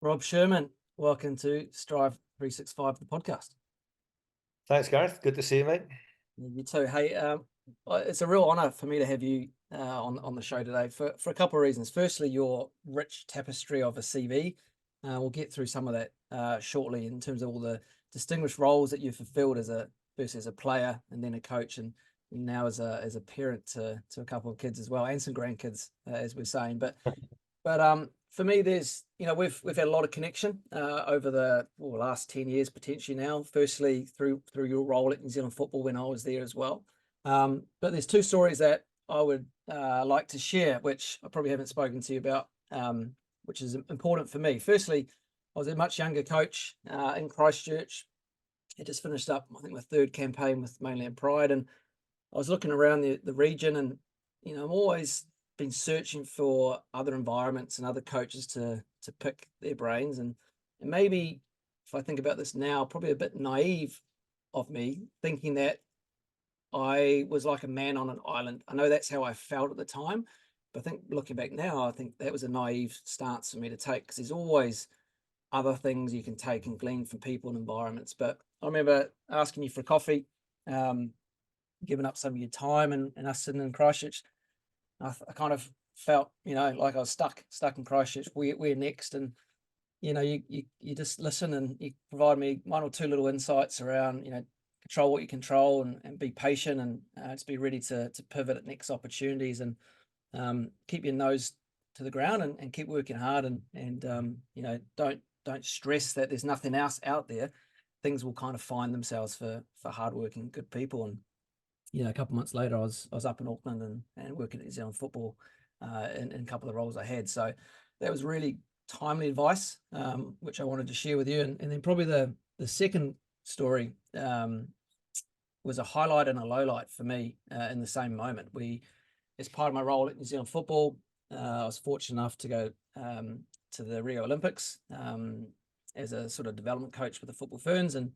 Rob Sherman, welcome to Strive 365, the podcast. Thanks, Gareth. Good to see you, mate. You too. Hey, it's a real honour for me to have you on the show today for a couple of reasons. Firstly, your rich tapestry of a CV. We'll get through some of that shortly in terms of all the distinguished roles that you've fulfilled first as a player and then a coach, and now as a parent to a couple of kids as well, and some grandkids, as we're saying. But for me, we've had a lot of connection over the last 10 years potentially now. Firstly, through your role at New Zealand Football when I was there as well. But there's two stories that I would like to share, which I probably haven't spoken to you about, which is important for me. Firstly, I was a much younger coach in Christchurch. I just finished up, I think, my third campaign with Mainland Pride, and I was looking around the region, and I'm always been searching for other environments and other coaches to pick their brains, and maybe if I think about this now, probably a bit naive of me thinking that I was like a man on an island. I know that's how I felt at the time, but I think looking back now, I think that was a naive stance for me to take, because there's always other things you can take and glean from people and environments. But I remember asking you for coffee, giving up some of your time, and us sitting in Christchurch. I kind of felt, like I was stuck in Christchurch. We're next, and you just listen, and you provide me one or two little insights around, control what you control, and be patient, and just be ready to pivot at next opportunities, and keep your nose to the ground, and keep working hard, and don't stress that there's nothing else out there. Things will kind of find themselves for hardworking, good people. And a couple of months later, I was up in Auckland and working at New Zealand Football in a couple of the roles I had. So that was really timely advice, which I wanted to share with you. And then probably the second story was a highlight and a low light for me in the same moment. As part of my role at New Zealand Football, I was fortunate enough to go to the Rio Olympics as a sort of development coach with the Football Ferns, and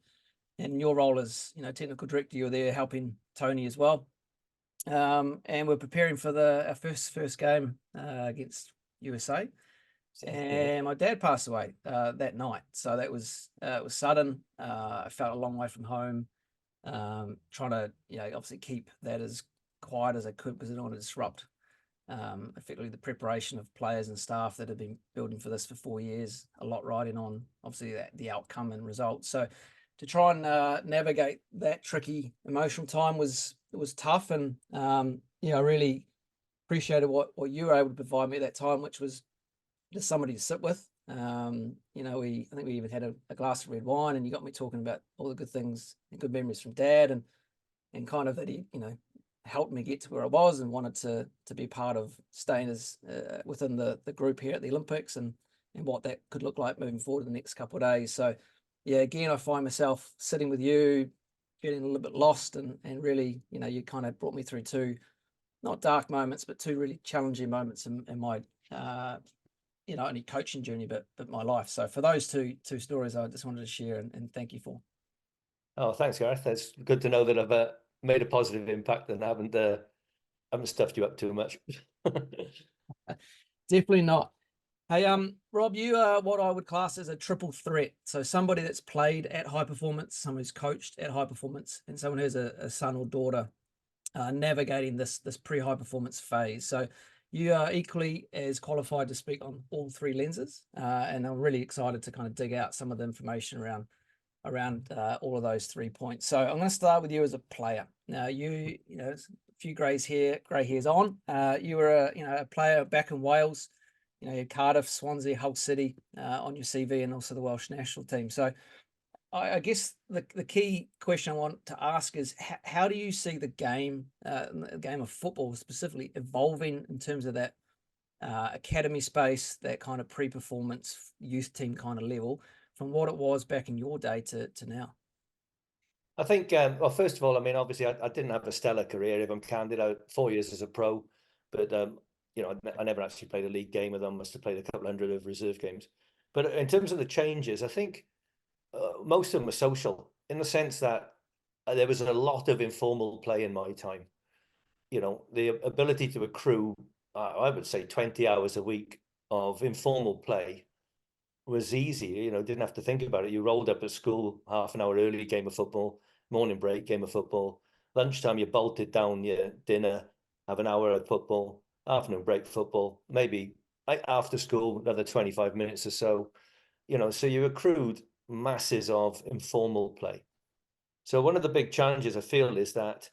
your role as technical director, you were there helping Tony as well. And we're preparing for our first game against USA. And my dad passed away that night, so that was it was sudden. I felt a long way from home, trying to obviously keep that as quiet as I could, because I don't want to disrupt effectively the preparation of players and staff that have been building for this for 4 years. A lot riding on obviously the outcome and results. So to try and navigate that tricky emotional time was tough, and I really appreciated what you were able to provide me at that time, which was just somebody to sit with. I think we even had a glass of red wine, and you got me talking about all the good things and good memories from Dad, and kind of that he helped me get to where I was, and wanted to be part of staying as within the group here at the Olympics, and what that could look like moving forward in the next couple of days. So yeah, again, I find myself sitting with you, getting a little bit lost, and really, you kind of brought me through two, not dark moments, but two really challenging moments in my, only coaching journey, but my life. So for those two stories, I just wanted to share and thank you for. Oh, thanks, Gareth. It's good to know that I've made a positive impact and haven't stuffed you up too much. Definitely not. Hey, Rob, you are what I would class as a triple threat. So somebody that's played at high performance, someone who's coached at high performance, and someone who has a son or daughter navigating this pre-high performance phase. So you are equally as qualified to speak on all three lenses, and I'm really excited to kind of dig out some of the information around all of those 3 points. So I'm going to start with you as a player. Now, a few grey hairs on. You were a player back in Wales. You had Cardiff, Swansea, Hull City on your CV, and also the Welsh national team. So I guess the key question I want to ask is, how do you see the game of football specifically evolving in terms of that academy space, that kind of pre-performance youth team kind of level, from what it was back in your day to now? I think, well, first of all, I mean, obviously, I didn't have a stellar career, if I'm candid. 4 years as a pro, but I never actually played a league game with them. Must have played a couple hundred of reserve games. But in terms of the changes, I think most of them are social, in the sense that there was a lot of informal play in my time. The ability to accrue, I would say, 20 hours a week of informal play was easy. You know, didn't have to think about it. You rolled up at school, half an hour early, game of football, morning break, game of football. Lunchtime, you bolted down your dinner, have an hour of football, afternoon break football, maybe after school, another 25 minutes or so. You know, so you accrued masses of informal play. So one of the big challenges I feel is that,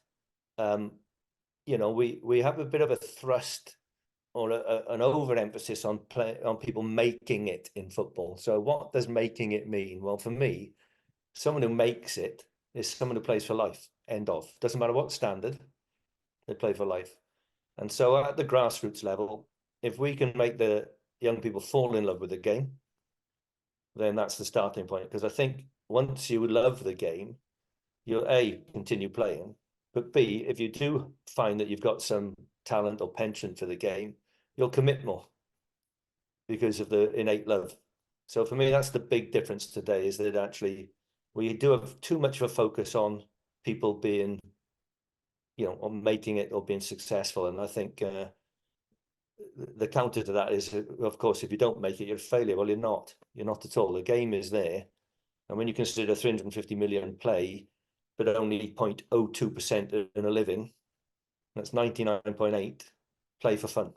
you know, we have a bit of a thrust or an overemphasis on people making it in football. So what does making it mean? Well, for me, someone who makes it is someone who plays for life. End of. Doesn't matter what standard, they play for life. And so at the grassroots level, if we can make the young people fall in love with the game, then that's the starting point. Because I think once you love the game, you'll A, continue playing, but B, if you do find that you've got some talent or penchant for the game, you'll commit more because of the innate love. So for me, that's the big difference today, is that actually we do have too much of a focus on people being, you know, on making it or being successful. And I think the counter to that is, of course, if you don't make it, you're a failure. Well, you're not. You're not at all. The game is there. And when you consider 350 million play, but only 0.02% in a living, that's 99.8 play for fun.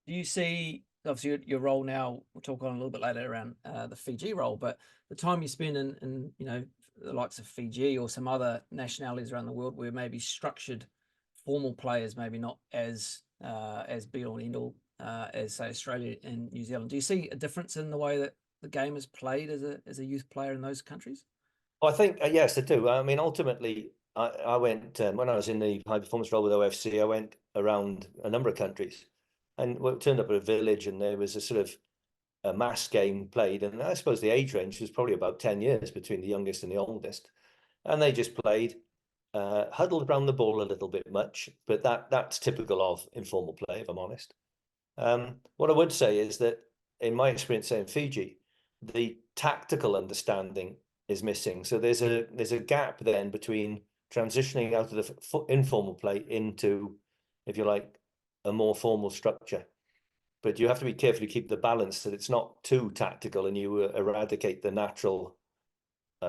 Do you see, obviously your role now, we'll talk on a little bit later around the Fiji role, but the time you spend in, you know, the likes of Fiji or some other nationalities around the world where maybe structured formal players maybe not as be all and end all as say Australia and New Zealand. Do you see a difference in the way that the game is played as a youth player in those countries? Well, I think, yes, I do. I mean, ultimately, I went, when I was in the high performance role with OFC, I went around a number of countries and turned up at a village, and there was a sort of a mass game played. And I suppose the age range was probably about 10 years between the youngest and the oldest. And they just played, huddled around the ball a little bit much, but that's typical of informal play, if I'm honest. What I would say is that in my experience in Fiji, the tactical understanding is missing. So there's a gap then between transitioning out of the informal play into, if you like, a more formal structure. But you have to be careful to keep the balance that it's not too tactical and you eradicate the natural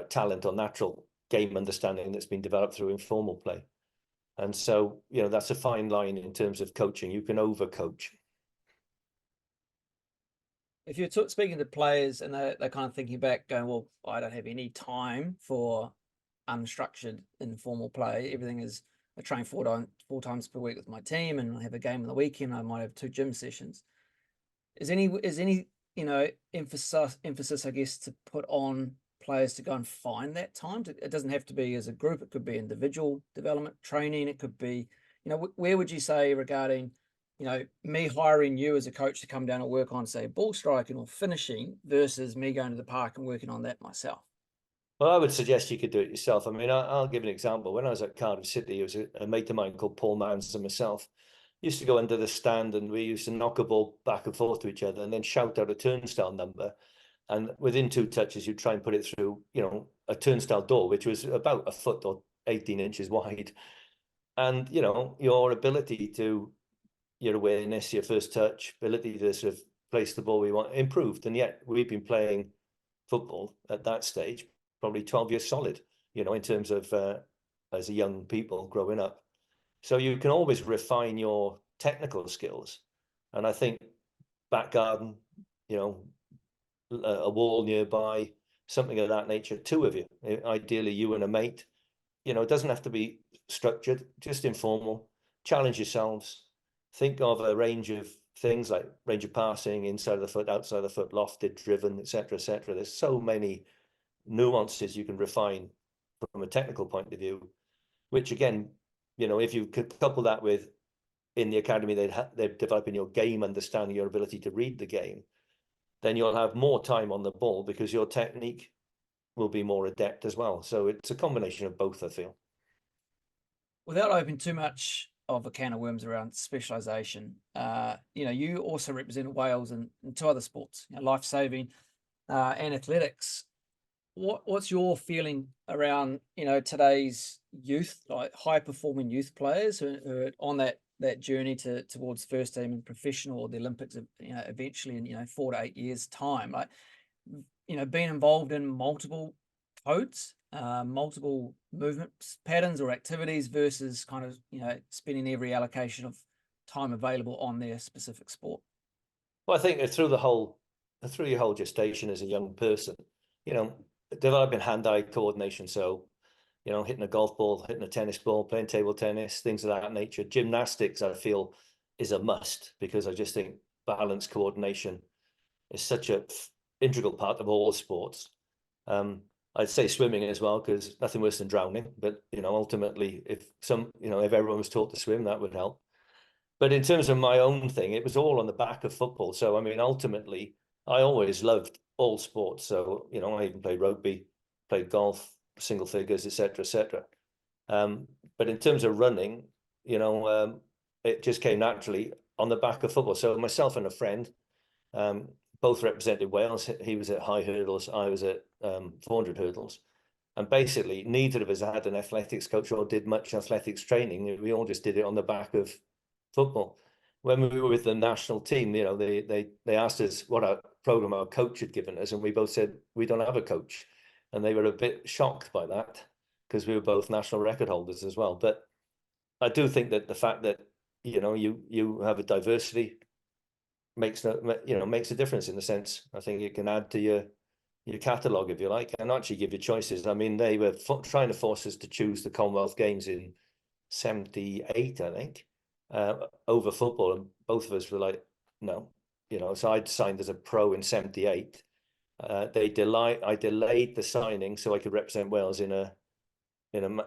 talent or natural game understanding that's been developed through informal play. And so, you know, that's a fine line in terms of coaching. You can overcoach. If you're speaking to players and they're kind of thinking back, going, well, I don't have any time for unstructured informal play. Everything is I train four times per week with my team, and I have a game on the weekend. I might have 2 gym sessions. Is any you know emphasis I guess to put on players to go and find that time? It doesn't have to be as a group. It could be individual development training. It could be, you know, where would you say regarding, you know, me hiring you as a coach to come down and work on, say, ball striking or finishing versus me going to the park and working on that myself? Well, I would suggest you could do it yourself. I mean, I'll give an example. When I was at Cardiff City, it was a mate of mine called Paul Mans and myself. Used to go under the stand and we used to knock a ball back and forth to each other and then shout out a turnstile number. And within 2 touches, you'd try and put it through, you know, a turnstile door, which was about a foot or 18 inches wide. And, you know, your ability to, your awareness, your first touch, ability to sort of place the ball we want improved. And yet we've been playing football at that stage, probably 12 years solid, you know, in terms of as a young people growing up. So you can always refine your technical skills. And I think back garden, you know, a wall nearby, something of that nature, 2 of you, ideally you and a mate, you know, it doesn't have to be structured, just informal, challenge yourselves, think of a range of things like range of passing, inside of the foot, outside of the foot, lofted, driven, etc., etc. There's so many nuances you can refine from a technical point of view, which again, you know, if you could couple that with in the academy, they're developing your game understanding, your ability to read the game, then you'll have more time on the ball because your technique will be more adept as well. So it's a combination of both, I feel. Without opening too much of a can of worms around specialization, you know, you also represent Wales in 2 other sports, you know, life saving and athletics. What's your feeling around, you know, today's youth, like high performing youth players who are on that that journey towards first team and professional or the Olympics, eventually in 4 to 8 years time, like, being involved in multiple codes, multiple movement patterns or activities versus kind of, spending every allocation of time available on their specific sport? Well, I think through your whole gestation as a young person, developing hand-eye coordination. So, hitting a golf ball, hitting a tennis ball, playing table tennis, things of that nature. Gymnastics, I feel, is a must, because I just think balance coordination is such a integral part of all sports. I'd say swimming as well, because nothing worse than drowning. But ultimately, if everyone was taught to swim, that would help. But in terms of my own thing, it was all on the back of football. So I mean, ultimately, I always loved all sports. So I even played rugby, played golf, single figures, etc., etc. But in terms of running, it just came naturally on the back of football. So myself and a friend, both represented Wales. He was at high hurdles, I was at 400 hurdles. And basically, neither of us had an athletics coach or did much athletics training. We all just did it on the back of football. When we were with the national team, they asked us what our program our coach had given us, and we both said we don't have a coach, and they were a bit shocked by that, because we were both national record holders as well. But I do think that the fact that you have a diversity makes a difference, in the sense, I think it can add to your catalogue, if you like, and actually give you choices. I mean, they were trying to force us to choose the Commonwealth Games in 78, I think, over football, and both of us were like, no. So I'd signed as a pro in 78. I delayed the signing so I could represent Wales in an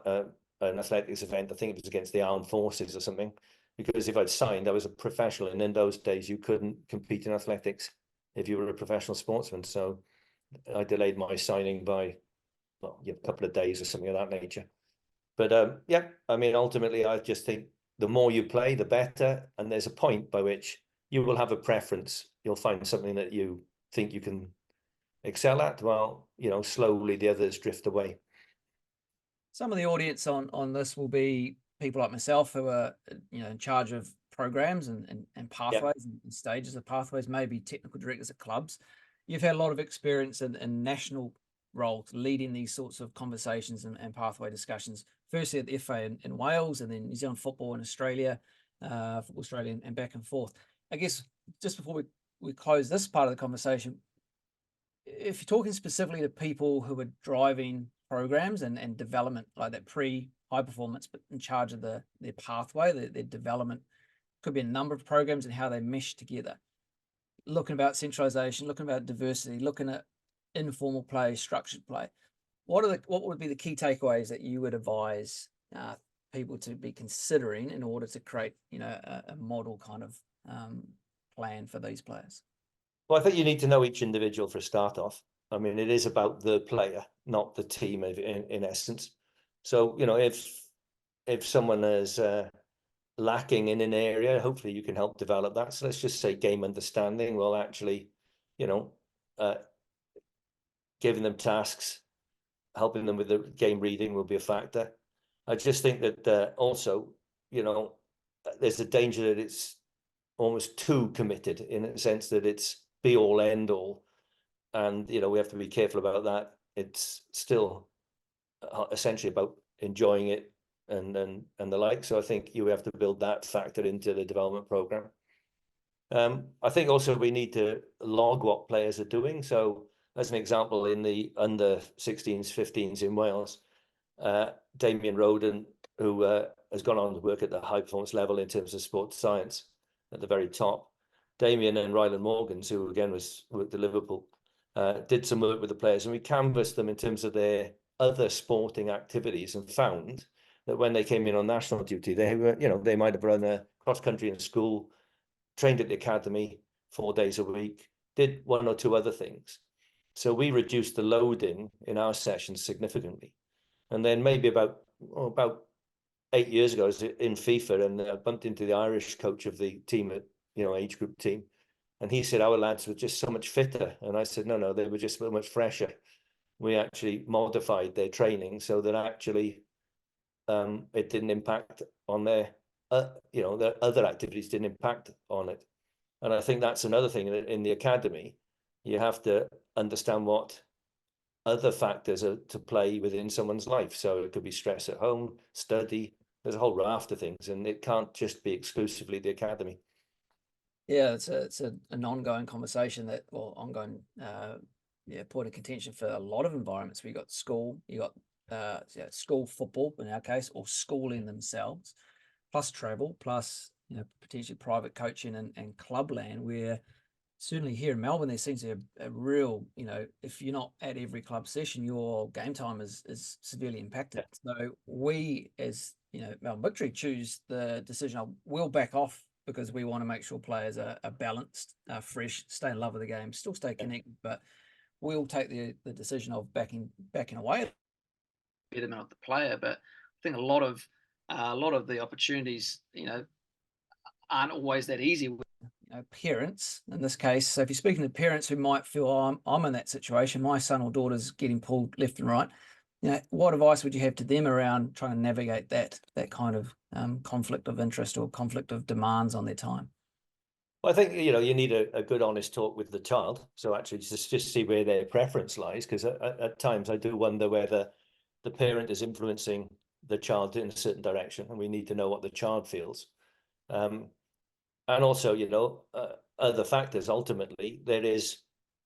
athletics event. I think it was against the armed forces or something, because if I'd signed, I was a professional, and in those days you couldn't compete in athletics if you were a professional sportsman. So I delayed my signing by a couple of days or something of that nature. But yeah, I mean, ultimately, I just think the more you play, the better. And there's a point by which you will have a preference. You'll find something that you think you can excel at, while slowly the others drift away. Some of the audience on this will be people like myself who are in charge of programs and pathways and stages of pathways, maybe technical directors at clubs. You've had a lot of experience in national roles, leading these sorts of conversations and pathway discussions, firstly at the FA in Wales, and then New Zealand football in Australia, Football Australia, and back and forth. I guess just before we close this part of the conversation, if you're talking specifically to people who are driving programs and development, like that pre-high performance, but in charge of their pathway, their development, could be a number of programs and how they mesh together. Looking about centralization, looking about diversity, looking at informal play, structured play. What would be the key takeaways that you would advise people to be considering in order to create, a model kind of plan for these players? Well, I think you need to know each individual for a start off. I mean, it is about the player, not the team in essence. So, if someone is lacking in an area, hopefully you can help develop that. So let's just say game understanding. Well, actually, giving them tasks, helping them with the game reading will be a factor. I just think that also, there's a danger that it's almost too committed, in a sense that it's be all end all, and we have to be careful about that. It's still essentially about enjoying it and the like. So I think you have to build that factor into the development program. I think also we need to log what players are doing. So as an example, in the under 16s, 15s in Wales, Damien Roden, who has gone on to work at the high performance level in terms of sports science at the very top. Damien and Ryland Morgans, who again worked at Liverpool, did some work with the players, and we canvassed them in terms of their other sporting activities, and found that when they came in on national duty, they were, they might have run a cross country in school, trained at the academy 4 days a week, did one or two other things. So we reduced the loading in our sessions significantly. And then maybe about 8 years ago, I was in FIFA, and I bumped into the Irish coach of the team at, age group team. And he said, our lads were just so much fitter. And I said, no, they were just so much fresher. We actually modified their training so that actually it didn't impact on their you know, the other activities didn't impact on it. And I think that's another thing in the academy. You have to understand what other factors are to play within someone's life. So it could be stress at home, study. There's a whole raft of things, and it can't just be exclusively the academy. Yeah, it's an ongoing conversation that, or ongoing point of contention for a lot of environments. We got school, you got school football in our case, or schooling themselves, plus travel, plus potentially private coaching and clubland. Where certainly here in Melbourne, there seems to be a real, if you're not at every club session, your game time is severely impacted. Yeah. So we, as Melbourne Victory, choose the decision of we'll back off because we want to make sure players are balanced, fresh, stay in love with the game, still stay connected, but we'll take the decision of backing away betterment of the player. But I think a lot of the opportunities, aren't always that easy with parents in this case. So if you're speaking to parents who might feel, oh, I'm in that situation, my son or daughter's getting pulled left and right, what advice would you have to them around trying to navigate that kind of conflict of interest or conflict of demands on their time? Well, I think, you need a good, honest talk with the child. So actually just see where their preference lies, because at times I do wonder whether the parent is influencing the child in a certain direction, and we need to know what the child feels. And also, other factors. Ultimately, there is,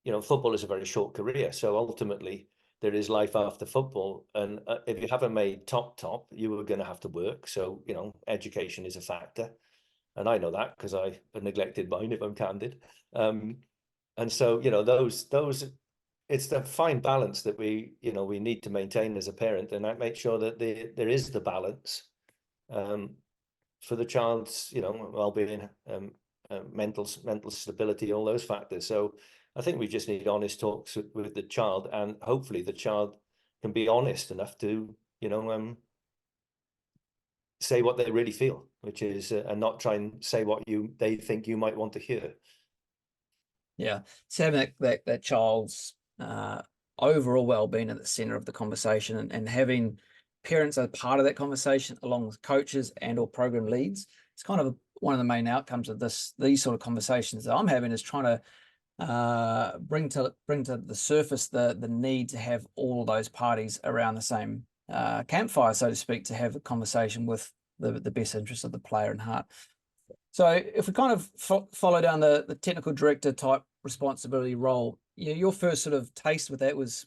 football is a very short career. So ultimately, there is life after football. And if you haven't made top, you are going to have to work. So, education is a factor. And I know that because I neglected mine, if I'm candid. And so, those, it's the fine balance that we need to maintain as a parent, and I make sure that there is the balance for the child's, well-being, mental stability, all those factors. So I think we just need honest talks with the child, and hopefully the child can be honest enough to, say what they really feel, which is, and not try and say what they think you might want to hear. Yeah, so having that child's overall well-being at the center of the conversation, and having parents as part of that conversation along with coaches and or program leads. It's kind of one of the main outcomes of these sort of conversations that I'm having, is trying to bring to the surface the need to have all of those parties around the same campfire, so to speak, to have a conversation with the best interest of the player in heart. So if we kind of follow down the technical director type responsibility role, your first sort of taste with that was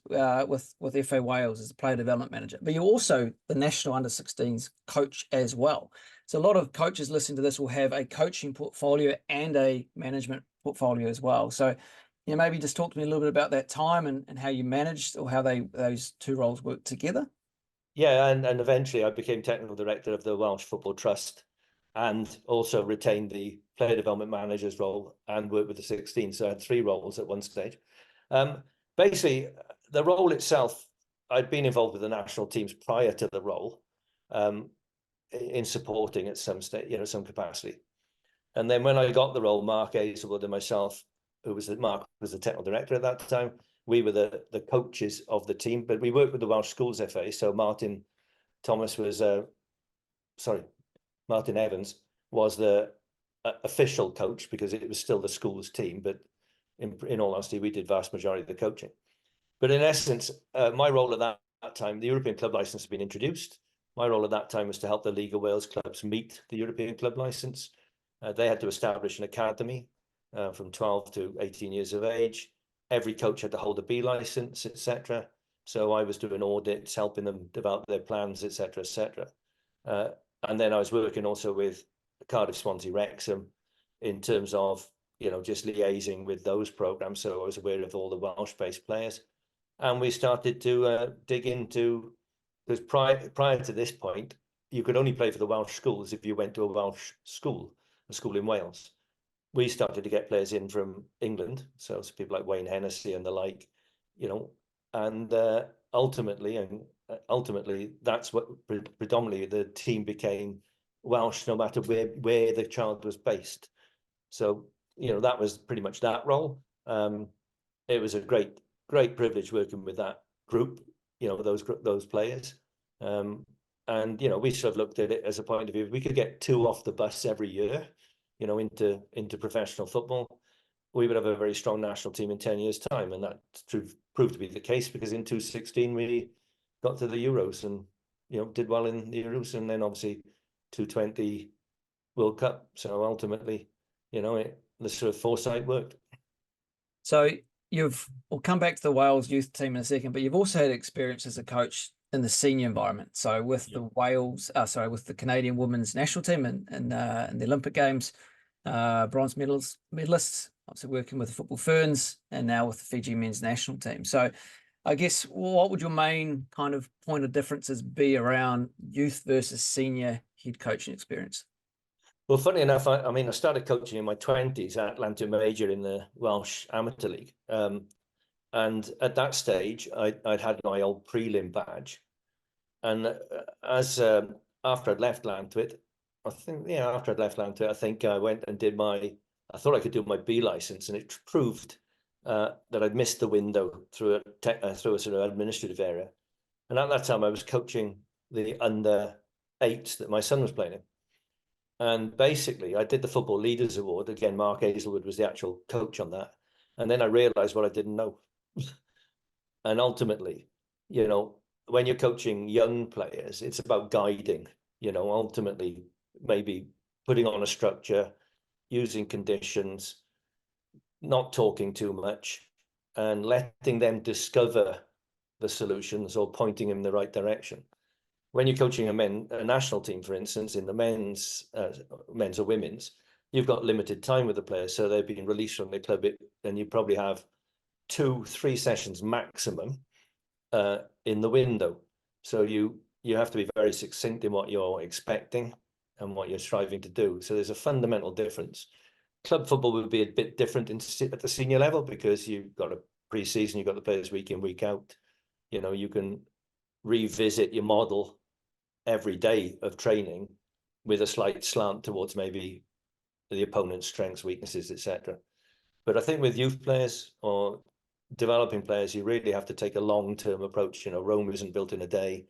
with FA Wales as a player development manager, but you're also the national under-16s coach as well. So a lot of coaches listening to this will have a coaching portfolio and a management portfolio as well. So maybe just talk to me a little bit about that time and how you managed, or how those two roles work together. Yeah, and eventually I became technical director of the Welsh Football Trust, and also retained the player development manager's role and worked with the 16. So I had 3 roles at one stage. Basically, the role itself, I'd been involved with the national teams prior to the role, in supporting at some stage, some capacity. And then when I got the role, Mark Azelwood and myself, Mark was the technical director at that time, we were the coaches of the team, but we worked with the Welsh Schools FA. So Martin Evans was the official coach, because it was still the school's team, but in all honesty, we did vast majority of the coaching. But in essence, my role at that time, the European club license had been introduced. My role at that time was to help the League of Wales clubs meet the European club license. They had to establish an academy from 12 to 18 years of age. Every coach had to hold a B license, etc. So I was doing audits, helping them develop their plans, etc., etc. And then I was working also with Cardiff, Swansea, Wrexham in terms of, just liaising with those programs. So I was aware of all the Welsh-based players. And we started to dig into, because prior to this point, you could only play for the Welsh schools if you went to a Welsh school, a school in Wales. We started to get players in from England, so people like Wayne Hennessy and the like, and ultimately that's what predominantly the team became Welsh, no matter where the child was based. So that was pretty much that role. It was a great privilege working with that group, those players. And, we sort of looked at it as a point of view, if we could get 2 off the bus every year, into professional football, we would have a very strong national team in 10 years' time. And that proved to be the case, because in 2016 we got to the Euros and, did well in the Euros, and then obviously 2020 World Cup. So ultimately, the sort of foresight worked. So we'll come back to the Wales youth team in a second, but you've also had experience as a coach in the senior environment. So with the with the Canadian women's national team in the Olympic Games, bronze medalists, obviously working with the Football Ferns, and now with the Fiji men's national team. So I guess, what would your main kind of point of differences be around youth versus senior head coaching experience? Well, funny enough, I started coaching in my 20s at Llantyr Major in the Welsh Amateur League. And at that stage, I'd had my old prelim badge. And after I'd left Llantyr, I think I went and I thought I could do my B license, and it proved that I'd missed the window through a sort of administrative area. And at that time, I was coaching the under-8s that my son was playing in. And basically, I did the Football Leaders Award. Again, Mark Hazelwood was the actual coach on that. And then I realized what I didn't know. And ultimately, when you're coaching young players, it's about guiding, ultimately maybe putting on a structure, using conditions, not talking too much, and letting them discover the solutions or pointing in the right direction. When you're coaching a national team, for instance, in the men's or women's, you've got limited time with the players, so they're being released from the club, and you probably have 2-3 sessions maximum in the window. So you have to be very succinct in what you're expecting and what you're striving to do. So there's a fundamental difference. Club football would be a bit different at the senior level, because you've got a pre-season, you've got the players week in, week out. You can revisit your model every day of training with a slight slant towards maybe the opponent's strengths, weaknesses, etc. But I think with youth players or developing players, you really have to take a long-term approach. Rome isn't built in a day,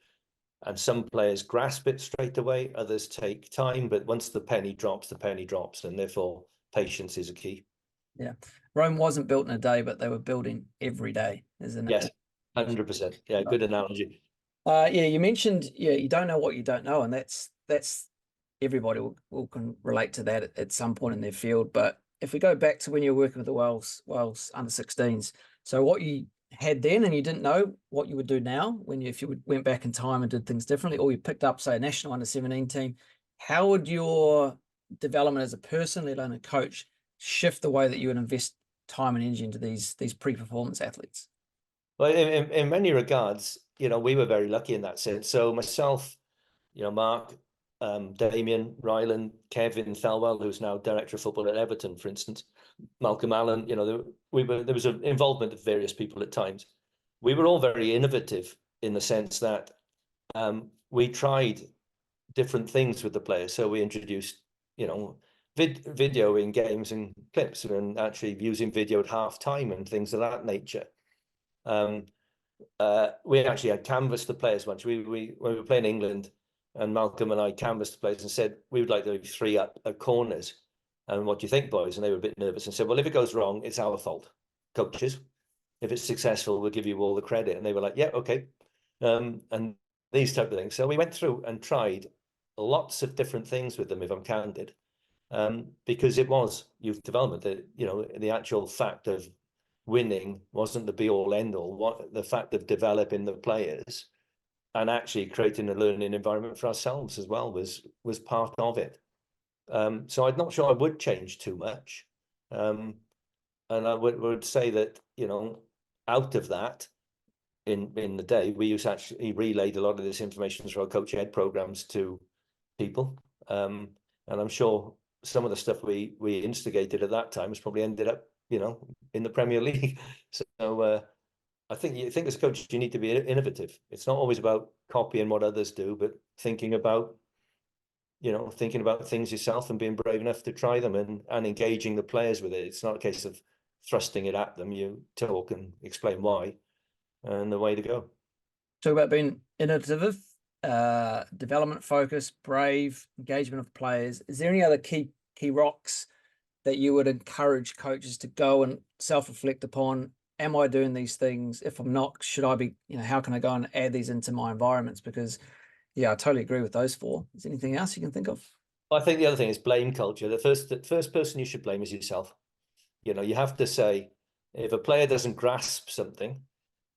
and some players grasp it straight away, others take time, but once the penny drops, and therefore patience is a key. Yeah, Rome wasn't built in a day, but they were building every day, isn't it? Yes, 100%. Yeah, good analogy. Yeah, you mentioned, you don't know what you don't know, and that's everybody can relate to that at some point in their field. But if we go back to when you were working with the Wales under 16s, so what you had then and you didn't know what you would do now, if you went back in time and did things differently, or you picked up, say, a national under 17 team, how would your development as a person, let alone a coach, shift the way that you would invest time and energy into these pre-performance athletes? Well, in many regards, we were very lucky in that sense. So myself, Mark, Damien, Ryland, Kevin Thelwell, who's now director of football at Everton, for instance, Malcolm Allen, there was an involvement of various people at times. We were all very innovative in the sense that we tried different things with the players. So we introduced, video in games and clips, and actually using video at half time and things of that nature. We actually had canvassed the players once. When we were playing England, and Malcolm and I canvassed the players and said, we would like to do 3 up at corners. And what do you think, boys? And they were a bit nervous and said, well, if it goes wrong, it's our fault, coaches. If it's successful, we'll give you all the credit. And they were like, yeah, okay. And these type of things. So we went through and tried lots of different things with them, if I'm candid, because it was youth development. The actual fact of winning wasn't the be all end all. The fact of developing the players and actually creating a learning environment for ourselves as well was part of it. So I'm not sure I would change too much. And I would say that, out of that, in the day, we actually relayed a lot of this information through our coach ed programs to people. And I'm sure some of the stuff we instigated at that time has probably ended up, in the Premier League. So I think as a coach, you need to be innovative. It's not always about copying what others do, but thinking about things yourself and being brave enough to try them and engaging the players with it. It's not a case of thrusting it at them. You talk and explain why and the way to go. Talk about being innovative. development focus, brave, engagement of players. Is there any other key rocks that you would encourage coaches to go and self-reflect upon? Am I doing these things? If I'm not, should I be, how can I go and add these into my environments? Because yeah, I totally agree with those four. Is there anything else you can think of? I think the other thing is blame culture. The first person you should blame is yourself. You have to say, if a player doesn't grasp something,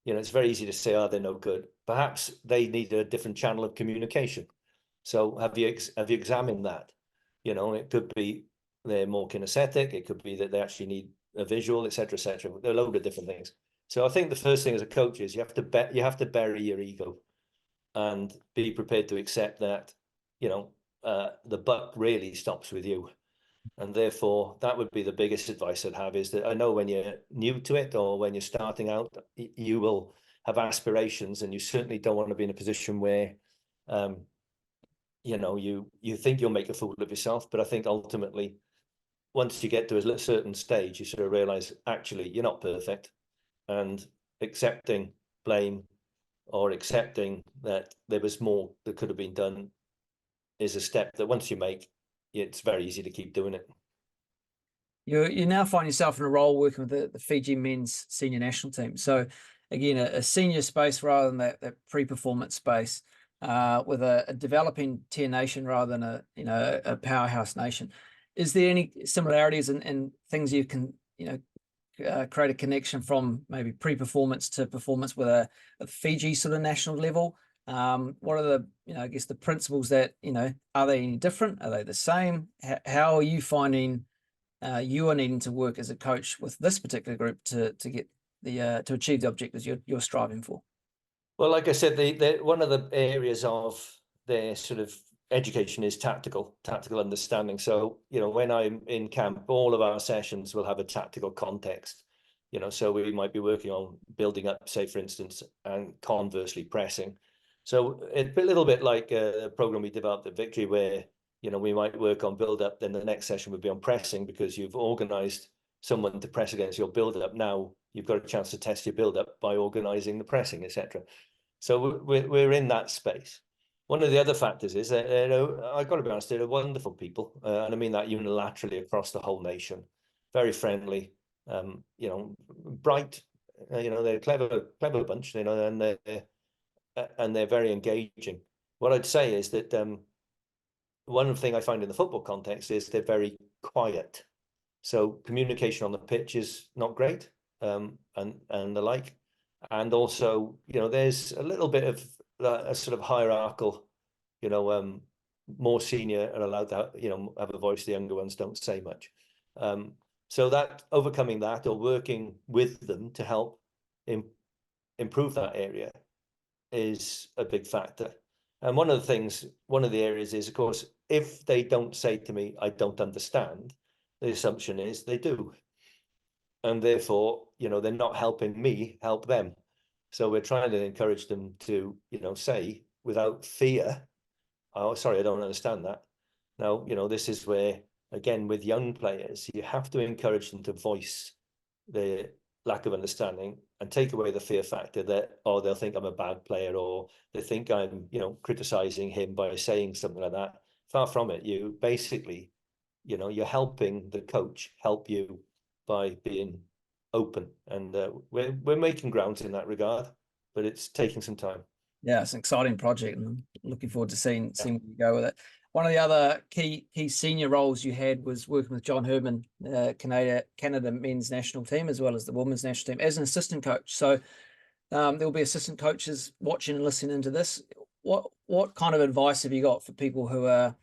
it's very easy to say, oh, they're no good. Perhaps they need a different channel of communication. So have you examined that? It could be they're more kinesthetic. It could be that they actually need a visual, etc., etc. There are a load of different things. So I think the first thing as a coach is you have to bury your ego and be prepared to accept that, the buck really stops with you. And therefore, that would be the biggest advice I'd have, is that I know when you're new to it or when you're starting out, you will have aspirations, and you certainly don't want to be in a position where, you think you'll make a fool of yourself. But I think ultimately, once you get to a certain stage, you sort of realize, actually, you're not perfect, and accepting blame or accepting that there was more that could have been done is a step that once you make, it's very easy to keep doing it. You now find yourself in a role working with the Fiji men's senior national team. So again, a senior space rather than that pre-performance space, with a developing tier nation rather than a powerhouse nation. Is there any similarities in things you can create a connection from maybe pre-performance to performance with a Fiji sort of national level? What are the I guess the principles that are they any different? Are they the same? How are you finding you are needing to work as a coach with this particular group to get to achieve the objectives you're striving for? Well, like I said, one of the areas of their sort of education is tactical understanding. So, when I'm in camp, all of our sessions will have a tactical context. So we might be working on building up, say, for instance, and conversely pressing. So it's a little bit like a program we developed at Victory, where we might work on build up, then the next session would be on pressing, because you've organized someone to press against your build up. Now you've got a chance to test your build up by organizing the pressing, etc. So we're in that space. One of the other factors is that I've got to be honest, they're wonderful people, and I mean that unilaterally across the whole nation. Very friendly, bright. They're a clever bunch. And they're very engaging. What I'd say is that one thing I find in the football context is they're very quiet. So communication on the pitch is not great, and the like. And also, there's a little bit of a sort of hierarchical, more senior are allowed to have a voice. The younger ones don't say much. So that overcoming that, or working with them to help improve that area, is a big factor. And one of the areas is, of course, if they don't say to me, I don't understand, the assumption is they do. And therefore, they're not helping me help them. So we're trying to encourage them to, say without fear, oh, sorry, I don't understand that. Now, this is where, again, with young players, you have to encourage them to voice their lack of understanding and take away the fear factor that, oh, they'll think I'm a bad player, or they think I'm, criticizing him by saying something like that. Far from it. You basically, you're helping the coach help you by being open, and we're making grounds in that regard, but it's taking some time. Yeah, it's an exciting project, and I'm looking forward to seeing where you go with it. One of the other key senior roles you had was working with John Herman, Canada men's national team, as well as the women's national team, as an assistant coach. So there'll be assistant coaches watching and listening to this. What kind of advice have you got for people who are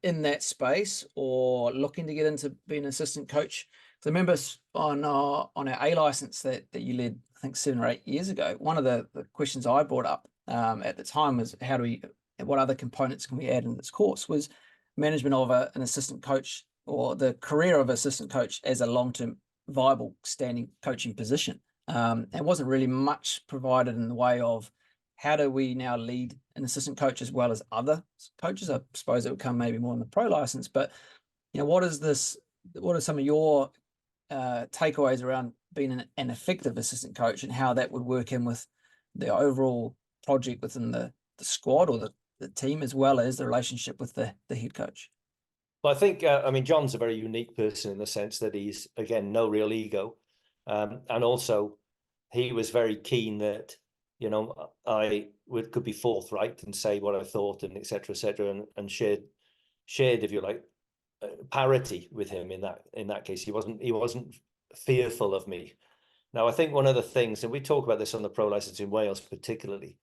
in that space or looking to get into being an assistant coach? So I remember on our A license that you led, I think 7 or 8 years ago, one of the questions I brought up at the time was, what other components can we add in this course, was management of an assistant coach, or the career of assistant coach as a long-term viable standing coaching position. And wasn't really much provided in the way of how do we now lead an assistant coach as well as other coaches. I suppose it would come maybe more in the pro license, but what are some of your takeaways around being an effective assistant coach, and how that would work in with the overall project within the squad or the team, as well as the relationship with the head coach? Well, I think, I mean, John's a very unique person in the sense that he's, again, no real ego. And also, he was very keen that, you know, could be forthright and say what I thought and et cetera, and shared, if you like, parity with him in that case. He wasn't fearful of me. Now, I think one of the things, and we talk about this on the pro license in Wales particularly,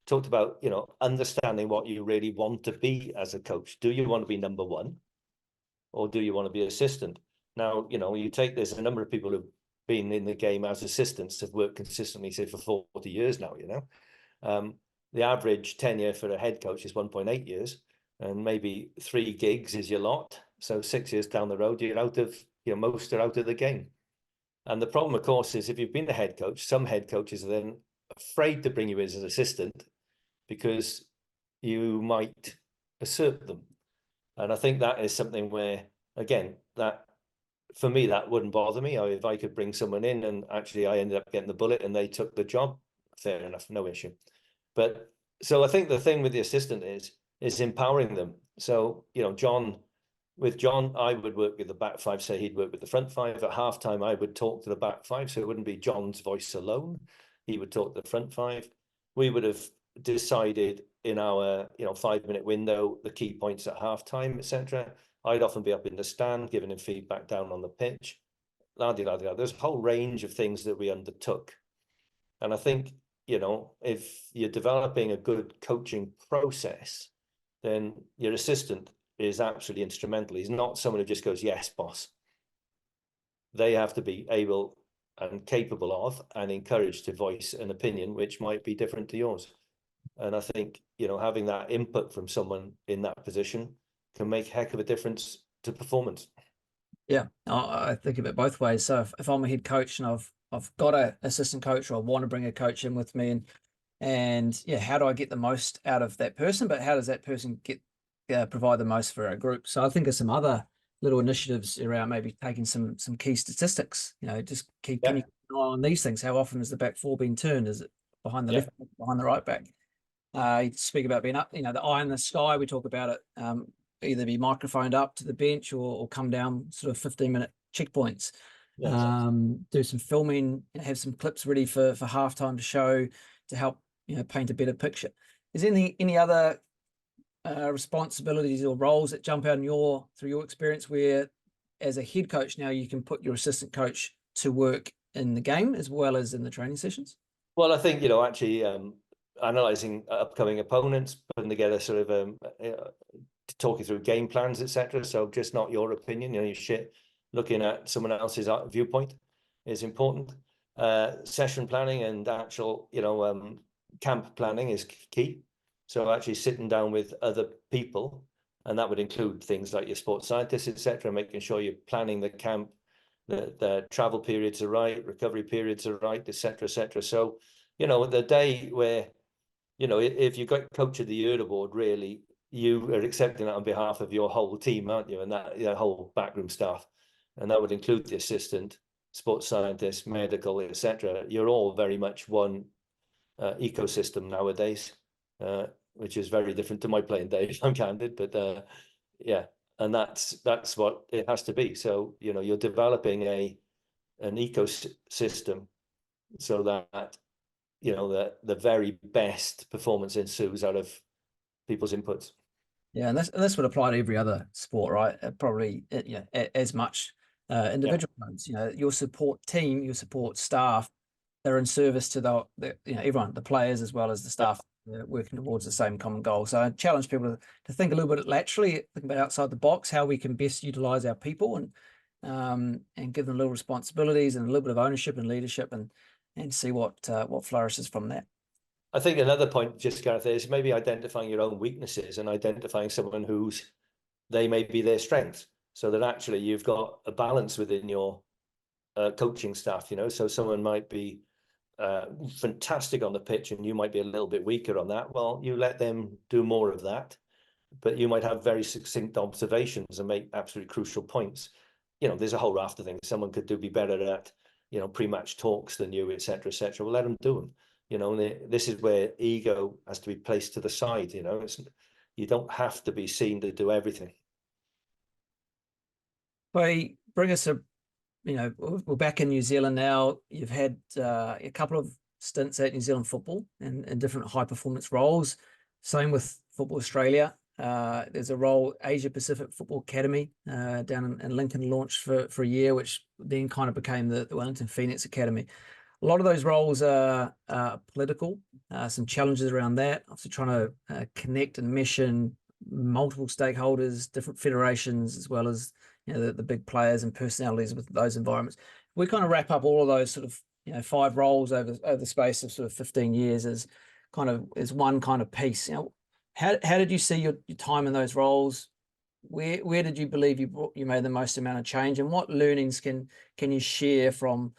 talked about, you know, understanding what you really want to be as a coach. Do you want to be number one? Or do you want to be assistant? Now, you know, you take this, a number of people who've been in the game as assistants have worked consistently, say, for 40 years now, you know. The average tenure for a head coach is 1.8 years, and maybe 3 gigs is your lot. So 6 years down the road, you're out of, you know, most are out of the game. And the problem, of course, is if you've been the head coach, some head coaches are then afraid to bring you in as an assistant because you might assert them. And I think that is something where, again, that for me, that wouldn't bother me. If I could bring someone in and actually I ended up getting the bullet and they took the job, fair enough, no issue. But so I think the thing with the assistant is empowering them. So, you know, with John, I would work with the back five, say he'd work with the front five. At halftime, I would talk to the back five. So it wouldn't be John's voice alone. He would talk to the front five. We would have decided in our 5-minute window the key points at halftime, etc. I'd often be up in the stand giving him feedback down on the pitch. There's a whole range of things that we undertook, and I think, you know, if you're developing a good coaching process, then your assistant is absolutely instrumental. He's not someone who just goes, yes, boss. They have to be able and capable of and encouraged to voice an opinion which might be different to yours. And I think, you know, having that input from someone in that position can make a heck of a difference to performance. Yeah, I think of it both ways. So if I'm a head coach and I've got an assistant coach, or I want to bring a coach in with me, and yeah, how do I get the most out of that person? But how does that person provide the most for our group? So I think of some other little initiatives around maybe taking some key statistics. You know, just can you keep an eye on these things? How often is the back four being turned? Is it behind the left, behind the right back? You speak about being up, you know, the eye in the sky. We talk about it. Either be microphoned up to the bench or come down sort of 15-minute checkpoints. Do some filming, have some clips ready for halftime to show, to help, you know, paint a better picture. Is there any other responsibilities or roles that jump out through your experience where, as a head coach now, you can put your assistant coach to work in the game as well as in the training sessions? Well, I think, you know, actually analysing upcoming opponents, putting together sort of talking through game plans, etc. So just not your opinion, you know, looking at someone else's viewpoint is important. Session planning and actual, you know, camp planning is key. So actually sitting down with other people, and that would include things like your sports scientists, etc., making sure you're planning the camp, the travel periods are right, recovery periods are right, etc., etc. So, you know, the day where, you know, if you got coach of the year award, really, you are accepting that on behalf of your whole team, aren't you? And that, you know, whole backroom staff, and that would include the assistant, sports scientist, medical, etc. You're all very much one ecosystem nowadays, which is very different to my playing days, if I'm candid. But yeah, and that's what it has to be. So, you know, you're developing an ecosystem so that, you know, the very best performance ensues out of people's inputs. Yeah, and this would apply to every other sport, right? Probably, you know, as much individual ones. You know, your support team, your support staff, they're in service to the you know, everyone, the players as well as the staff, working towards the same common goal. So I challenge people to think a little bit laterally, think about outside the box, how we can best utilize our people and give them little responsibilities and a little bit of ownership and leadership, and see what flourishes from that. I think another point, just Gareth, is maybe identifying your own weaknesses and identifying someone they may be their strengths, so that actually you've got a balance within your coaching staff. You know, so someone might be fantastic on the pitch and you might be a little bit weaker on that. Well, you let them do more of that, but you might have very succinct observations and make absolutely crucial points. You know, there's a whole raft of things. Someone could be better at, you know, pre-match talks than you, etc., etc. Well, let them do them. You know, this is where ego has to be placed to the side. You know, you don't have to be seen to do everything. They bring us we're back in New Zealand now. You've had a couple of stints at New Zealand football and different high performance roles. Same with Football Australia. There's a role, Asia Pacific Football Academy, down in Lincoln, launched for a year, which then kind of became the Wellington Phoenix Academy. A lot of those roles are political, some challenges around that. Obviously trying to connect and mesh in multiple stakeholders, different federations, as well as the big players and personalities with those environments. We kind of wrap up all of those sort of 5 roles over the space of sort of 15 years as one kind of piece. How did you see your time in those roles? Where did you believe you made the most amount of change, and what learnings can you share from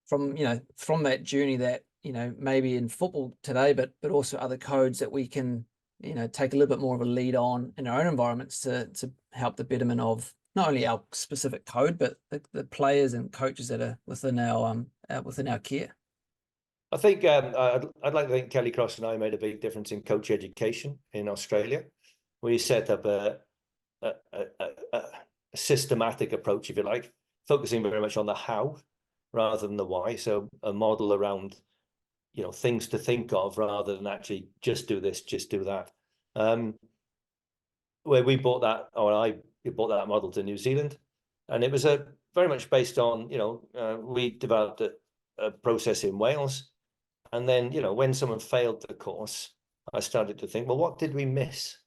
that journey that maybe in football today, but also other codes that we can take a little bit more of a lead on in our own environments to help the betterment of not only our specific code, but the players and coaches that are within our care. I think I'd like to think Kelly Cross and I made a big difference in coach education in Australia. We set up a systematic approach, if you like, focusing very much on the how rather than the why. So a model around things to think of rather than actually just do this, just do that. Where we brought that, or I brought that model to New Zealand, and it was very much based on we developed a process in Wales, and then when someone failed the course, I started to think, well, what did we miss?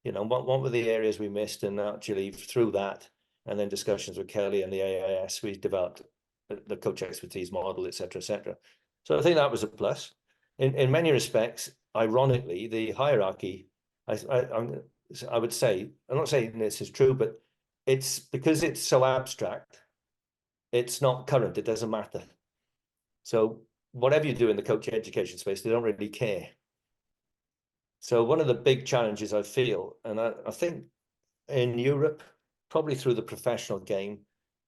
What were the areas we missed? And actually through that, and then discussions with Kelly and the AIS, we developed the coach expertise model, et cetera, et cetera. So I think that was a plus. In many respects, ironically, the hierarchy, I would say, I'm not saying this is true, but it's because it's so abstract, it's not current, it doesn't matter. So whatever you do in the coach education space, they don't really care. So one of the big challenges I feel, and I think in Europe, probably through the professional game,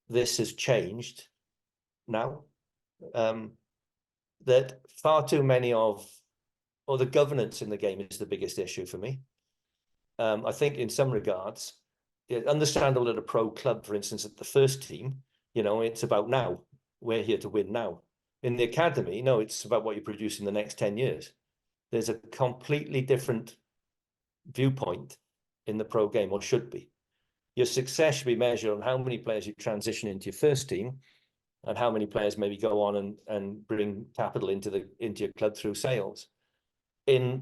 this has changed now. That far too many or the governance in the game is the biggest issue for me. I think in some regards, understandable at a pro club, for instance, at the first team, it's about now. We're here to win now. In the academy, no, it's about what you produce in the next 10 years. There's a completely different viewpoint in the pro game, or should be. Your success should be measured on how many players you transition into your first team and how many players maybe go on and bring capital into your club through sales. In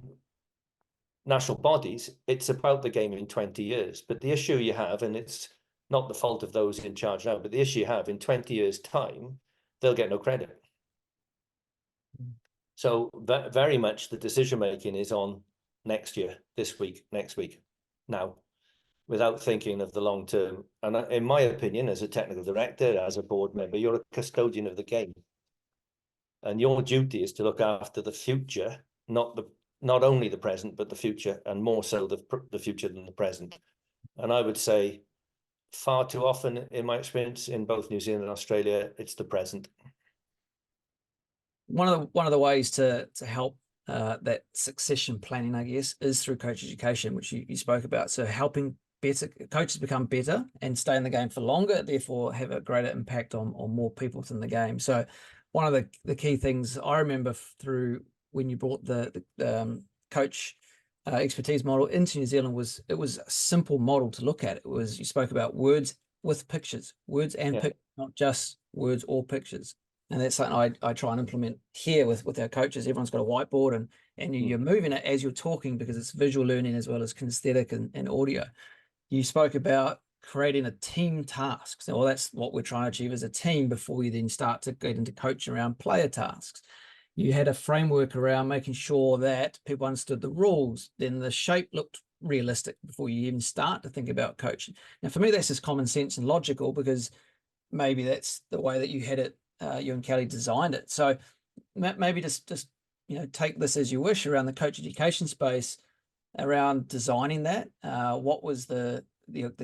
national bodies, it's about the game in 20 years. But the issue you have, and it's not the fault of those in charge now, but the issue you have in 20 years' time, they'll get no credit. So very much the decision-making is on next year, this week, next week, now, without thinking of the long term. And in my opinion, as a technical director, as a board member, you're a custodian of the game. And your duty is to look after the future, not only the present, but the future, and more so the future than the present. And I would say far too often, in my experience, in both New Zealand and Australia, it's the present. One of the ways to help that succession planning, I guess, is through coach education, which you spoke about. So helping coaches become better and stay in the game for longer, therefore have a greater impact on more people within the game. So one of the key things I remember through when you brought the coach expertise model into New Zealand was it was a simple model to look at. It was, you spoke about words with pictures, words and pictures, not just words or pictures. And that's something I try and implement here with our coaches. Everyone's got a whiteboard and you're moving it as you're talking because it's visual learning as well as kinesthetic and audio. You spoke about creating a team task. So, well, that's what we're trying to achieve as a team before you then start to get into coaching around player tasks. You had a framework around making sure that people understood the rules. Then the shape looked realistic before you even start to think about coaching. Now, for me, that's just common sense and logical because maybe that's the way that you had it. You and Kelly designed it. So maybe just take this as you wish around the coach education space, around designing that. What was the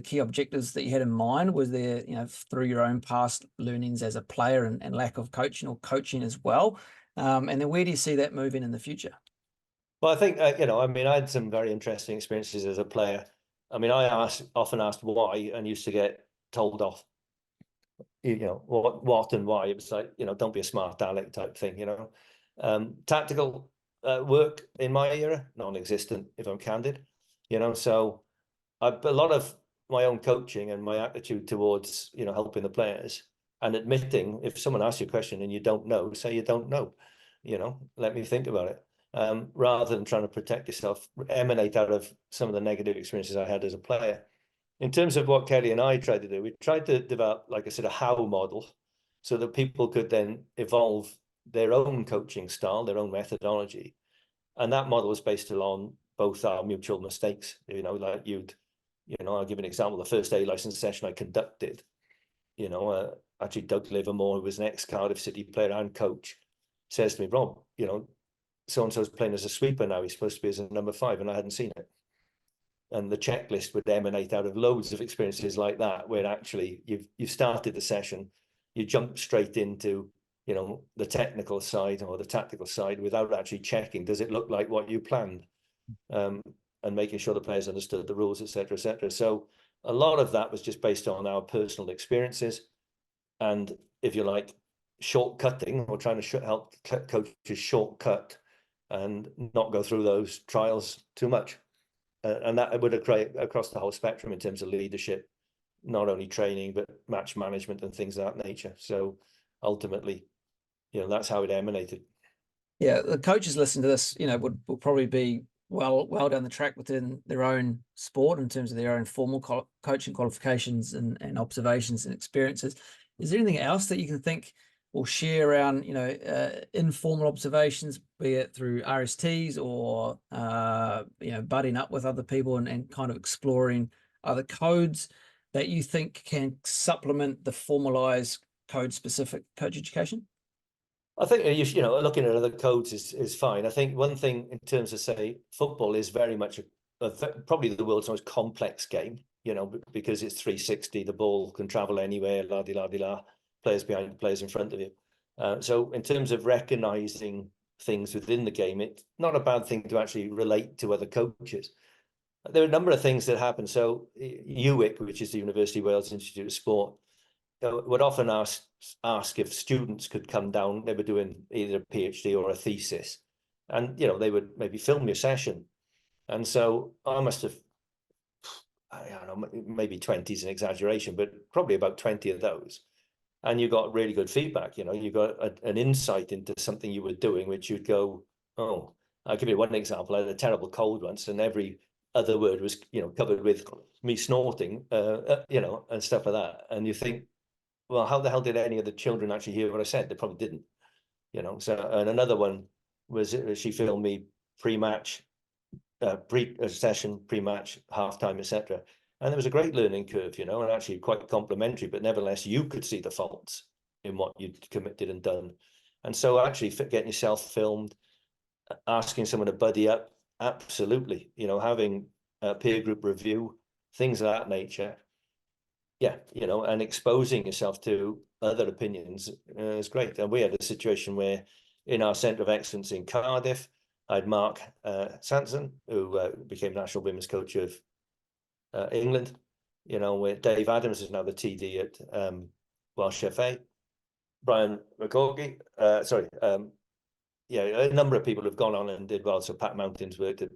key objectives that you had in mind? Was there, through your own past learnings as a player and lack of coaching or coaching as well? And then where do you see that moving in the future? Well, I think, I mean, I had some very interesting experiences as a player. I mean, I often asked why and used to get told off, what and why. It was like, don't be a smart aleck type thing, Tactical work in my era, non-existent, if I'm candid, so a lot of my own coaching and my attitude towards, helping the players and admitting if someone asks you a question and you don't know, say you don't know, let me think about it. Rather than trying to protect yourself, emanate out of some of the negative experiences I had as a player. In terms of what Kelly and I tried to do, we tried to develop, like I said, a how model so that people could then evolve their own coaching style, their own methodology. And that model was based on both our mutual mistakes, like I'll give an example. The first A license session I conducted, actually Doug Livermore, who was an ex-Cardiff City player and coach, says to me, Rob, so-and-so's playing as a sweeper now. He's supposed to be as a number 5, and I hadn't seen it. And the checklist would emanate out of loads of experiences like that, where actually you've started the session, you jump straight into, the technical side or the tactical side without actually checking, does it look like what you planned? And making sure the players understood the rules, etc., etc. So a lot of that was just based on our personal experiences, and if you like, shortcutting or trying to help coaches shortcut and not go through those trials too much. And that would occur across the whole spectrum in terms of leadership, not only training, but match management and things of that nature. So ultimately, that's how it emanated. Yeah, the coaches listening to this, will probably be well down the track within their own sport in terms of their own formal coaching qualifications and observations and experiences. Is there anything else that you can think or share around, informal observations, be it through RSTs or, budding up with other people and kind of exploring other codes that you think can supplement the formalized code-specific coach education? I think looking at other codes is fine. I think one thing in terms of, say, football is very much probably the world's most complex game. Because it's 360, the ball can travel anywhere, la di la di la, players behind, players in front of you. So in terms of recognizing things within the game, it's not a bad thing to actually relate to other coaches. There are a number of things that happen. So UWIC, which is the University of Wales Institute of Sport, would often ask if students could come down. They were doing either a PhD or a thesis, and they would maybe film your session. And so I must have, I don't know, maybe 20 is an exaggeration, but probably about 20 of those. And you got really good feedback. You got an insight into something you were doing, which you'd go, oh, I'll give you one example. I had a terrible cold once, and every other word was, covered with me snorting, and stuff like that. And you think, well, how the hell did any of the children actually hear what I said? They probably didn't, So, and another one was she filmed me pre-match, pre-session, pre-match, halftime, etc. And there was a great learning curve, and actually quite complimentary, but nevertheless, you could see the faults in what you'd committed and done. And so actually getting yourself filmed, asking someone to buddy up, absolutely, having a peer group review, things of that nature. Yeah, and exposing yourself to other opinions is great. And we had a situation where in our Centre of Excellence in Cardiff, I had Mark Sanson, who became national women's coach of England, where Dave Adams is now the TD at Welsh FA. Brian McCorkey, a number of people have gone on and did well. So Pat Mountains worked at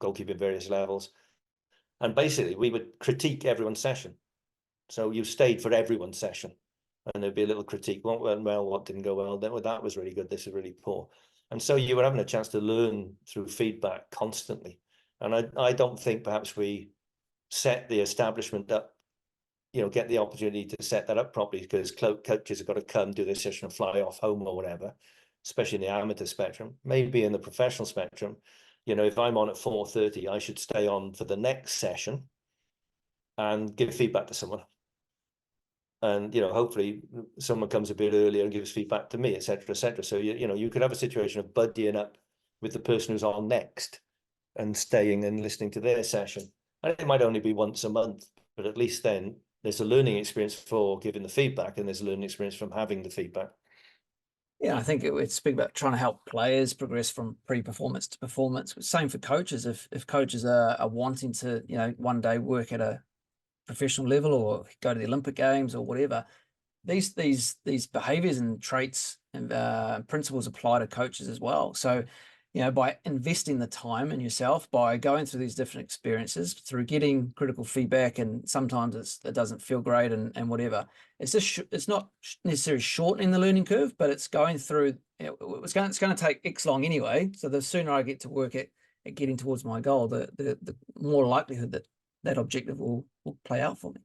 goalkeeping various levels. And basically, we would critique everyone's session. So you stayed for everyone's session, and there'd be a little critique. What went well, what didn't go well. That was really good. This is really poor. And so you were having a chance to learn through feedback constantly. And I don't think perhaps we set the establishment up, get the opportunity to set that up properly, because coaches have got to come do their session and fly off home or whatever, especially in the amateur spectrum. Maybe in the professional spectrum, if I'm on at 4:30, I should stay on for the next session and give feedback to someone. And hopefully someone comes a bit earlier and gives feedback to me, etc., etc. So you could have a situation of buddying up with the person who's on next and staying and listening to their session. And it might only be once a month, but at least then there's a learning experience for giving the feedback, and there's a learning experience from having the feedback. Yeah, I think it speak about trying to help players progress from pre-performance to performance. Same for coaches. If coaches are wanting to, one day work at a professional level or go to the Olympic Games or whatever, these behaviors and traits and principles apply to coaches as well. So, by investing the time in yourself, by going through these different experiences, through getting critical feedback, and sometimes it doesn't feel great and whatever, it's not necessarily shortening the learning curve, but it's going through. It's going to take X long anyway. So the sooner I get to work at getting towards my goal, the more likelihood that objective will play out for me.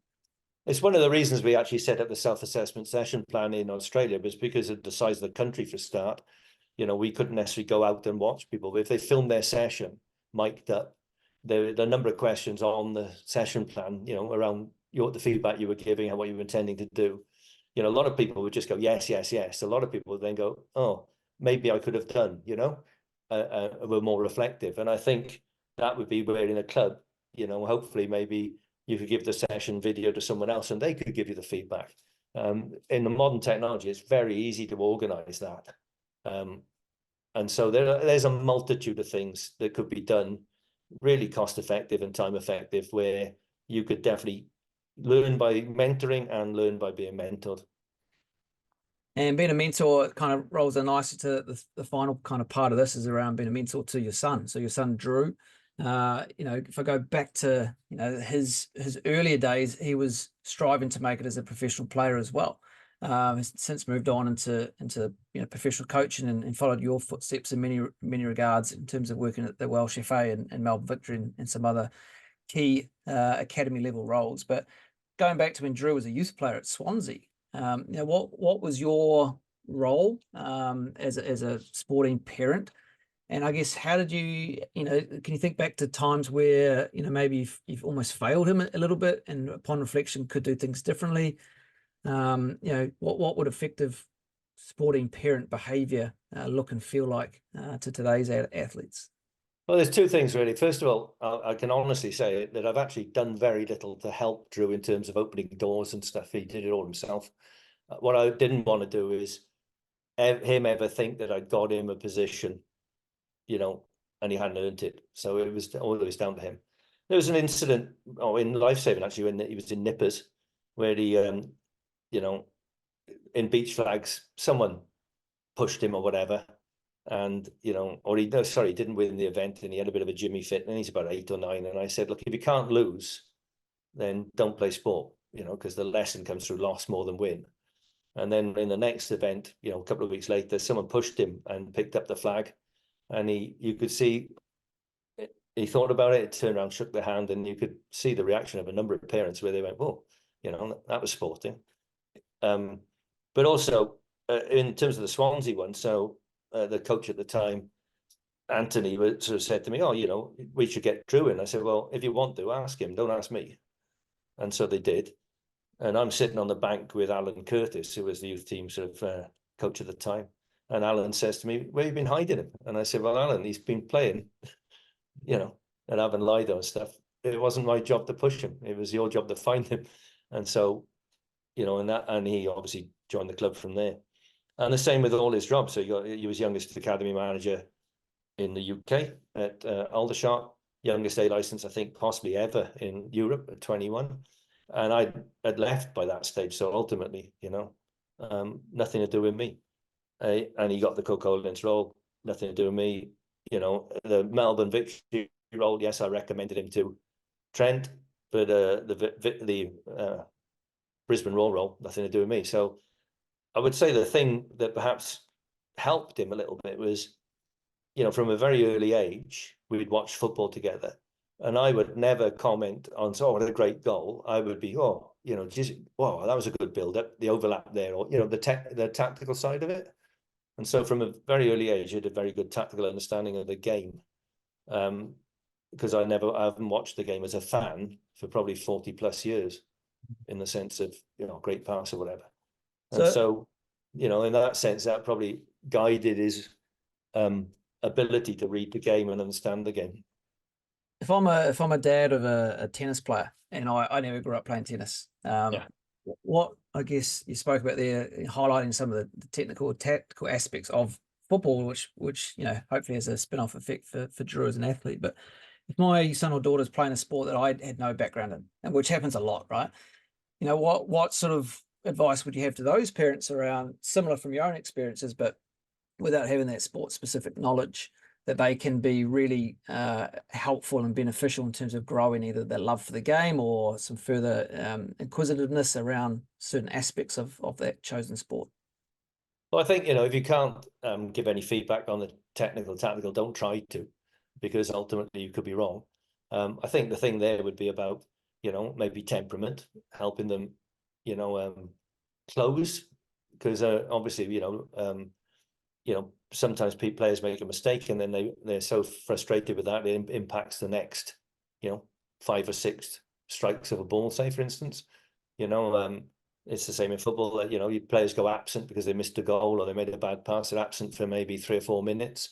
It's one of the reasons we actually set up the self-assessment session plan in Australia, was because of the size of the country for a start. We couldn't necessarily go out and watch people. But if they filmed their session, mic'd up, the number of questions on the session plan, around the feedback you were giving and what you were intending to do, a lot of people would just go, yes, yes, yes. A lot of people would then go, oh, maybe I could have done, were more reflective. And I think that would be where in a club, hopefully maybe you could give the session video to someone else and they could give you the feedback. In the modern technology, it's very easy to organize that. And so there's a multitude of things that could be done really cost effective and time effective, where you could definitely learn by mentoring and learn by being mentored. And being a mentor kind of rolls in nicely to the final kind of part of this, is around being a mentor to your son. So your son, Drew, if I go back to, his earlier days, he was striving to make it as a professional player as well. Has since moved on into professional coaching and followed your footsteps in many regards, in terms of working at the Welsh FA and Melbourne Victory and some other key academy level roles. But going back to when Drew was a youth player at Swansea, what was your role as a sporting parent? And I guess, how did you, can you think back to times where, maybe you've almost failed him a little bit, and upon reflection could do things differently? What would effective sporting parent behavior look and feel like to today's athletes? Well, there's two things really. First of all, I can honestly say that I've actually done very little to help Drew in terms of opening doors and stuff. He did it all himself. What I didn't want to do is him ever think that I got him a position, and he hadn't earned it. So it was always down to him. There was an incident, in lifesaving actually, when he was in Nippers, where he, in beach flags, someone pushed him or whatever, and he didn't win the event, and he had a bit of a Jimmy fit, and he's about 8 or 9. And I said, look, if you can't lose, then don't play sport, because the lesson comes through loss more than win. And then in the next event, a couple of weeks later, someone pushed him and picked up the flag, and you could see he thought about it, turned around, shook their hand, and you could see the reaction of a number of parents where they went, "Whoa, that was sporting." But also in terms of the Swansea one, so the coach at the time, Anthony, sort of said to me, "Oh, we should get Drew in." I said, "Well, if you want to, ask him. Don't ask me." And so they did. And I'm sitting on the bank with Alan Curtis, who was the youth team sort of coach at the time. And Alan says to me, "Where have you been hiding him?" And I said, "Well, Alan, he's been playing, and having Lido and stuff. It wasn't my job to push him. It was your job to find him." And so, and he obviously joined the club from there. And the same with all his jobs. So he was youngest academy manager in the UK at Aldershot, youngest A license, I think, possibly ever in Europe at 21. And I had left by that stage. So ultimately, nothing to do with me. And he got the Coca-Cola role, nothing to do with me. The Melbourne Victory role, yes, I recommended him to Trent, but the Brisbane Roar role, nothing to do with me. So I would say the thing that perhaps helped him a little bit was, from a very early age, we'd watch football together. And I would never comment on, what a great goal. I would be, wow, that was a good build-up, the overlap there, or, the tactical side of it. And so from a very early age, you had a very good tactical understanding of the game. Because I haven't watched the game as a fan for probably 40 plus years, in the sense of, great pass or whatever. And so, in that sense, that probably guided his ability to read the game and understand the game. If I'm a dad of a tennis player, and I never grew up playing tennis, what I guess you spoke about there, highlighting some of the technical, tactical aspects of football, which hopefully has a spin-off effect for Drew as an athlete. But if my son or daughter's playing a sport that I had no background in, and which happens a lot, right? What sort of advice would you have to those parents around, similar from your own experiences, but without having that sport specific knowledge, that they can be really helpful and beneficial in terms of growing either their love for the game or some further inquisitiveness around certain aspects of that chosen sport? Well, I think, if you can't give any feedback on the tactical, don't try to, because ultimately you could be wrong. I think the thing there would be about, maybe temperament, helping them, close, because obviously, sometimes players make a mistake and then they're so frustrated with that, it impacts the next, 5 or 6 strikes of a ball, say, for instance. It's the same in football that, your players go absent because they missed a goal or they made a bad pass. They're absent for maybe 3 or 4 minutes.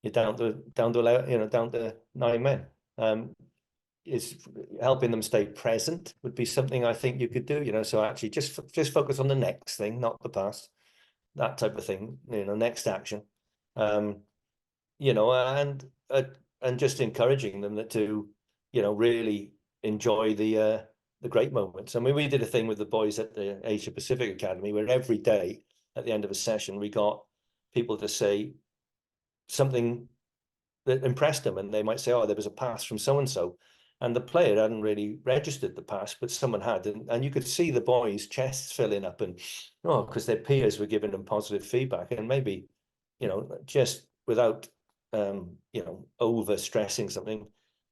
You're down to 9 men. Is helping them stay present would be something I think you could do. So actually just focus on the next thing, not the past. That type of thing. Next action. And just encouraging them to really enjoy the great moments. I mean, we did a thing with the boys at the Asia Pacific Academy where every day at the end of a session we got people to say something that impressed them, and they might say, oh, there was a pass from so and so, and the player hadn't really registered the pass, but someone had, and you could see the boys' chests filling up, and because their peers were giving them positive feedback, and maybe just without over stressing something,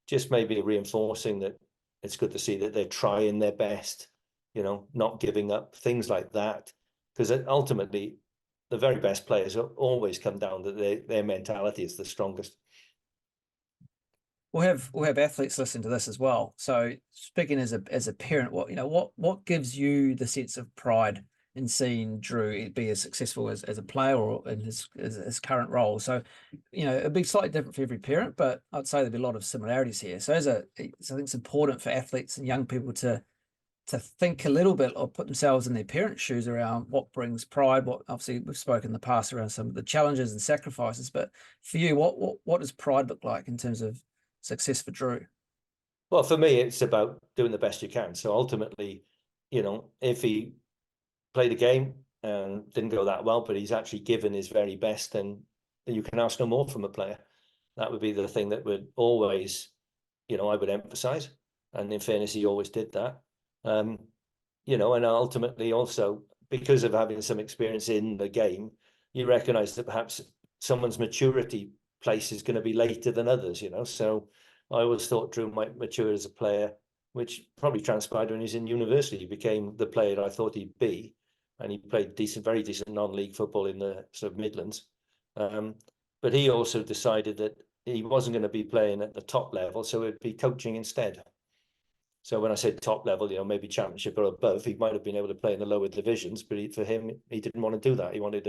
just maybe reinforcing that it's good to see that they're trying their best, not giving up, things like that, because ultimately the very best players always come down to their mentality is the strongest. We'll have athletes listen to this as well. So speaking as a parent, what gives you the sense of pride in seeing Drew be as successful as a player or in his current role? So, it'd be slightly different for every parent, but I'd say there'd be a lot of similarities here. So I think it's important for athletes and young people to think a little bit or put themselves in their parents' shoes around what brings pride. What obviously we've spoken in the past around some of the challenges and sacrifices, but for you, what does pride look like in terms of success for Drew? Well, for me, it's about doing the best you can. So ultimately, if he played a game and didn't go that well, but he's actually given his very best, then you can ask no more from a player. That would be the thing that would always, I would emphasize. And in fairness, he always did that. And ultimately also because of having some experience in the game, you recognize that perhaps someone's maturity place is going to be later than others, So I always thought Drew might mature as a player, which probably transpired when he was in university. He became the player I thought he'd be, and he played very decent non-league football in the sort of Midlands. But he also decided that he wasn't going to be playing at the top level, so it'd be coaching instead. So when I say top level, maybe championship or above, he might have been able to play in the lower divisions, but for him, he didn't want to do that. He wanted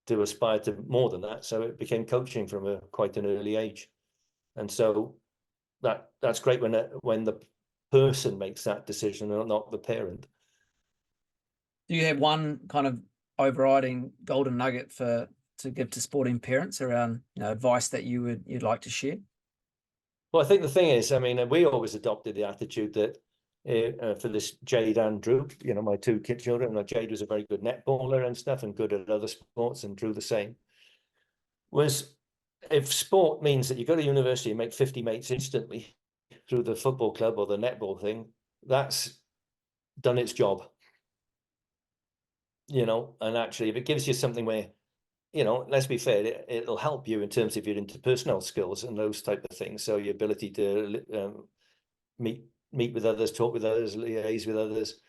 to aspire to more than that. So it became coaching from quite an early age. And so that's great when the person makes that decision and not the parent. Do you have one kind of overriding golden nugget to give to sporting parents around advice that you'd like to share? Well, I think the thing is, I mean, we always adopted the attitude that for this Jade and Drew, my 2 kid children, Jade was a very good netballer and stuff and good at other sports, and Drew the same, was if sport means that you go to university and make 50 mates instantly through the football club or the netball thing, that's done its job. And actually, if it gives you something where, let's be fair, it'll help you in terms of your interpersonal skills and those type of things. So your ability to meet with others, talk with others, liaise with others.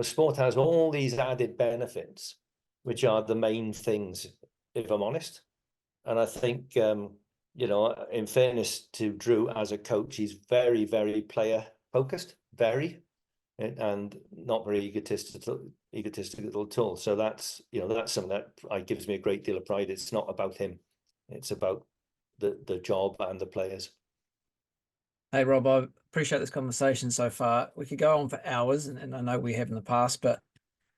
Sport has all these added benefits, which are the main things, if I'm honest. And I think, in fairness to Drew as a coach, he's very, very player focused, and not very egotistical at all. So that's something that gives me a great deal of pride. It's not about him. It's about the job and the players. Hey, Rob, I appreciate this conversation so far. We could go on for hours, and I know we have in the past, but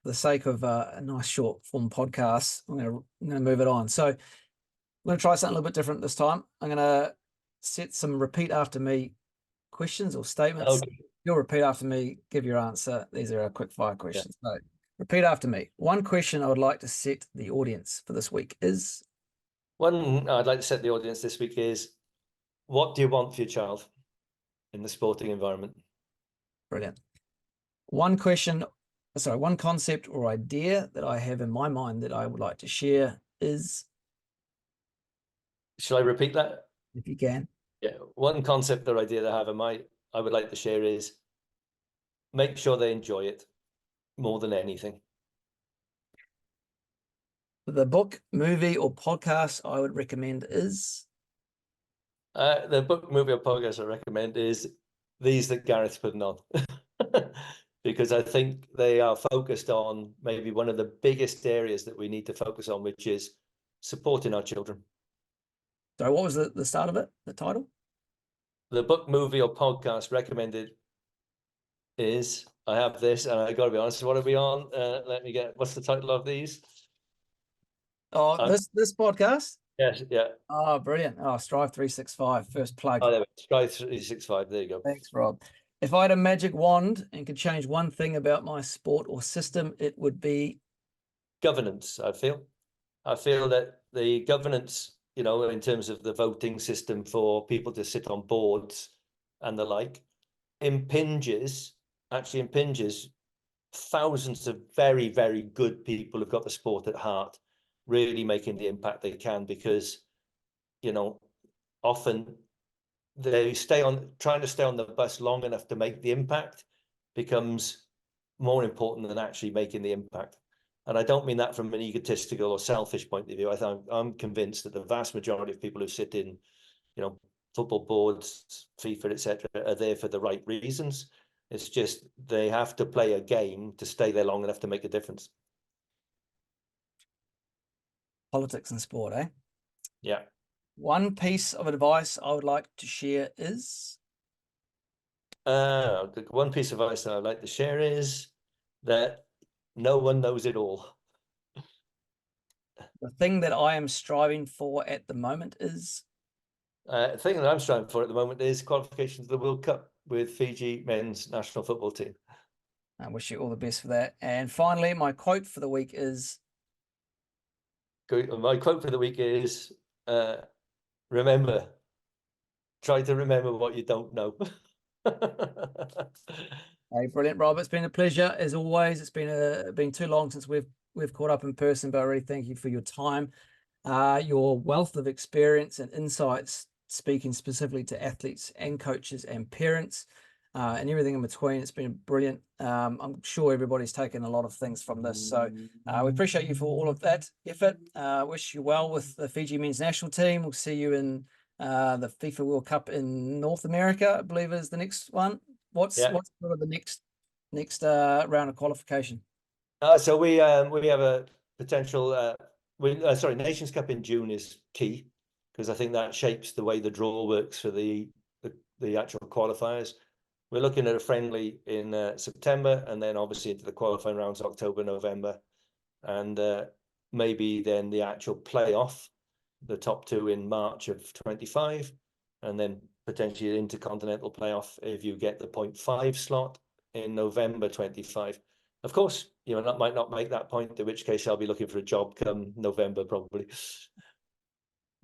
for the sake of a nice short form podcast, I'm gonna move it on. So I'm gonna try something a little bit different this time. I'm gonna set some repeat after me questions or statements. Okay. You'll repeat after me, give your answer. These are our quick fire Yeah. questions. So repeat after me. One question I would like to set the audience for this week is, One I'd like to set the audience this week is, what do you want for your child in the sporting environment? brilliant. One concept or idea that I have in my mind that I would like to share is, Shall I repeat that? if you can. Yeah. One concept or idea that I would like to share is, make sure they enjoy it more than anything. The book, movie, or podcast I would recommend is, The book, movie, or podcast I recommend is these that Gareth's putting on. Because I think they are focused on maybe one of the biggest areas that we need to focus on, which is supporting our children. sorry, what was the start of it, the title? The book, movie, or podcast recommended is, I have this, and I got to be honest, what are we on? What's the title of these? Oh, this podcast? Yes, yeah. Oh, brilliant. Oh, Strive 365, first plug. Oh, there we go. Strive 365. There you go. Thanks, Rob. If I had a magic wand and could change one thing about my sport or system, it would be, Governance, I feel. I feel that the governance, in terms of the voting system for people to sit on boards and the like, impinges thousands of very, very good people who've got the sport at heart, really making the impact they can, because, often they trying to stay on the bus long enough to make the impact becomes more important than actually making the impact. And I don't mean that from an egotistical or selfish point of view. I'm convinced that the vast majority of people who sit in, football boards, FIFA, etc., are there for the right reasons. It's just they have to play a game to stay there long enough to make a difference. politics and sport, eh? Yeah. One piece of advice I would like to share is, One piece of advice that I'd like to share is that no one knows it all. the thing that I am striving for at the moment is, The thing that I'm striving for at the moment is qualification to the World Cup with Fiji men's national football team. I wish you all the best for that. And finally, my quote for the week is, My quote for the week is, try to remember what you don't know. hey, brilliant, Rob. It's been a pleasure as always. It's been too long since we've caught up in person, but I really thank you for your time, your wealth of experience and insights, speaking specifically to athletes and coaches and parents, and everything in between. It's been brilliant. I'm sure everybody's taken a lot of things from this. So we appreciate you for all of that effort. Wish you well with the Fiji men's national team. We'll see you in the FIFA World Cup in North America, I believe is the next one. What's sort of the next round of qualification? So we have a potential. Nations Cup in June is key, because I think that shapes the way the draw works for the actual qualifiers. We're looking at a friendly in September, and then obviously into the qualifying rounds October, November, and maybe then the actual playoff, the top two in March of 25, and then potentially the intercontinental playoff if you get the 0.5 slot in November 25. Of course, might not make that point, in which case I'll be looking for a job come November probably.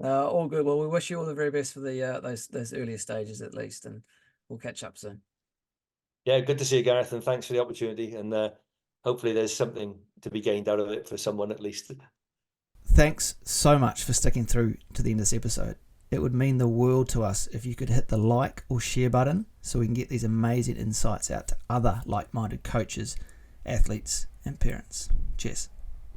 All good. Well, we wish you all the very best for the those earlier stages at least, and we'll catch up soon. Yeah, good to see you, Gareth, and thanks for the opportunity. And hopefully there's something to be gained out of it for someone at least. Thanks so much for sticking through to the end of this episode. It would mean the world to us if you could hit the like or share button so we can get these amazing insights out to other like-minded coaches, athletes, and parents. Cheers.